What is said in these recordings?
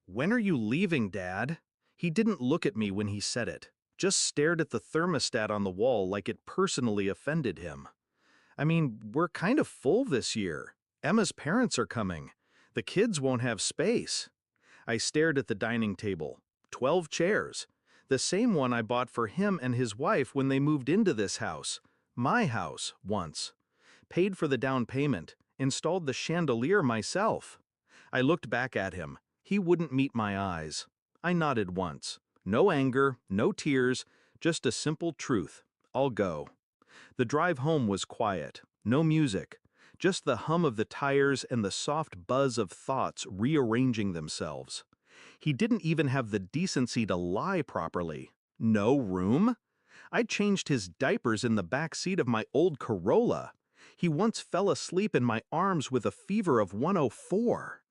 "When are you leaving, Dad?" He didn't look at me when he said it, just stared at the thermostat on the wall like it personally offended him. I mean, we're kind of full this year. Emma's parents are coming. The kids won't have space. I stared at the dining table. 12 chairs. The same one I bought for him and his wife when they moved into this house. My house, once. Paid for the down payment. Installed the chandelier myself. I looked back at him. He wouldn't meet my eyes. I nodded once. No anger, no tears, just a simple truth. I'll go. The drive home was quiet. No music. Just the hum of the tires and the soft buzz of thoughts rearranging themselves. He didn't even have the decency to lie properly. No room? I changed his diapers in the back seat of my old Corolla. He once fell asleep in my arms with a fever of 104.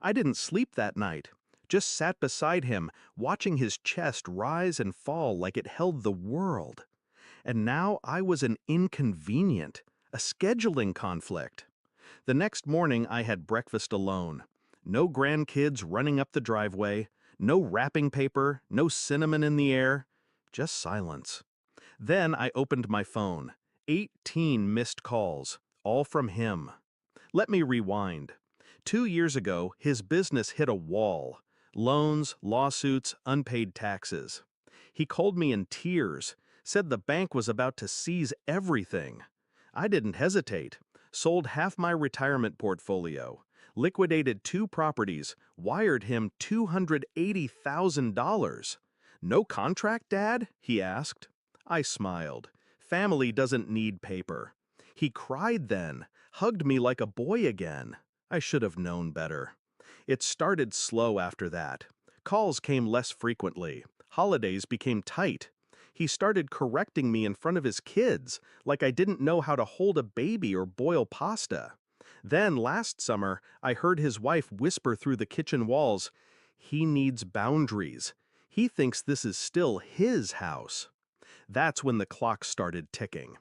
I didn't sleep that night. Just sat beside him, watching his chest rise and fall like it held the world. And now I was an inconvenient, a scheduling conflict. The next morning I had breakfast alone. No grandkids running up the driveway, no wrapping paper, no cinnamon in the air, just silence. Then I opened my phone. 18 missed calls, all from him. Let me rewind. 2 years ago, his business hit a wall. Loans, lawsuits, unpaid taxes. He called me in tears, said the bank was about to seize everything. I didn't hesitate. Sold half my retirement portfolio, liquidated 2 properties, wired him $280,000. No contract, Dad? He asked. I smiled. Family doesn't need paper. He cried then, hugged me like a boy again. I should have known better. It started slow after that. Calls came less frequently. Holidays became tight. He started correcting me in front of his kids, like I didn't know how to hold a baby or boil pasta. Then last summer, I heard his wife whisper through the kitchen walls, "He needs boundaries. He thinks this is still his house." That's when the clock started ticking.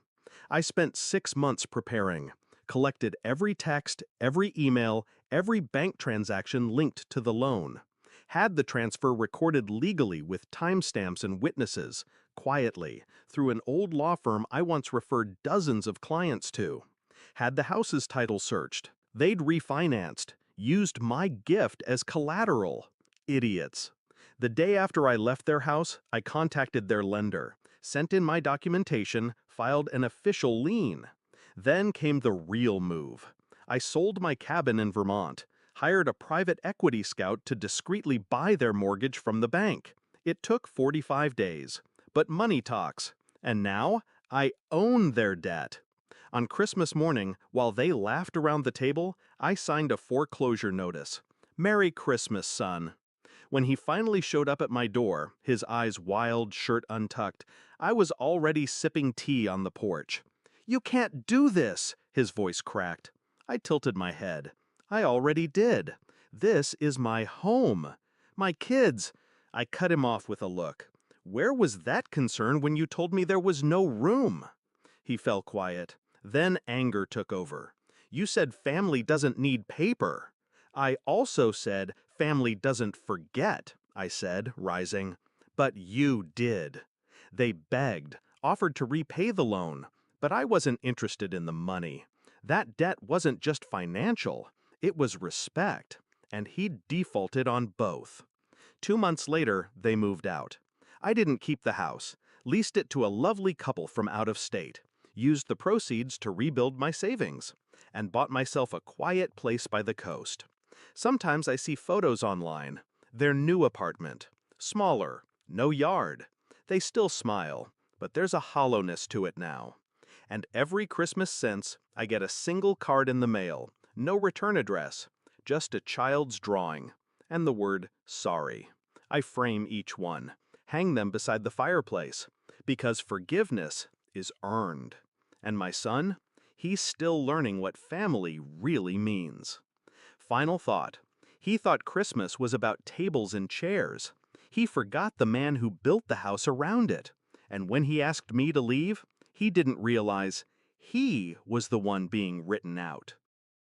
I spent 6 months preparing, collected every text, every email, every bank transaction linked to the loan. Had the transfer recorded legally with timestamps and witnesses, quietly, through an old law firm I once referred dozens of clients to. Had the house's title searched. They'd refinanced, used my gift as collateral. Idiots. The day after I left their house, I contacted their lender, sent in my documentation, filed an official lien. Then came the real move. I sold my cabin in Vermont, hired a private equity scout to discreetly buy their mortgage from the bank. It took 45 days, but money talks. And now, I own their debt. On Christmas morning, while they laughed around the table, I signed a foreclosure notice. Merry Christmas, son. When he finally showed up at my door, his eyes wild, shirt untucked, I was already sipping tea on the porch. "You can't do this," his voice cracked. I tilted my head. I already did. This is my home. My kids. I cut him off with a look. "Where was that concern when you told me there was no room?" He fell quiet. Then anger took over. "You said family doesn't need paper." "I also said family doesn't forget," I said, rising. "But you did." They begged, offered to repay the loan, but I wasn't interested in the money. That debt wasn't just financial, it was respect, and he defaulted on both. 2 months later, they moved out. I didn't keep the house, leased it to a lovely couple from out of state, used the proceeds to rebuild my savings, and bought myself a quiet place by the coast. Sometimes I see photos online. Their new apartment. Smaller, no yard. They still smile, but there's a hollowness to it now. And every Christmas since, I get a single card in the mail, no return address, just a child's drawing, and the word sorry. I frame each one, hang them beside the fireplace, because forgiveness is earned. And my son, he's still learning what family really means. Final thought. He thought Christmas was about tables and chairs. He forgot the man who built the house around it. And when he asked me to leave, he didn't realize he was the one being written out.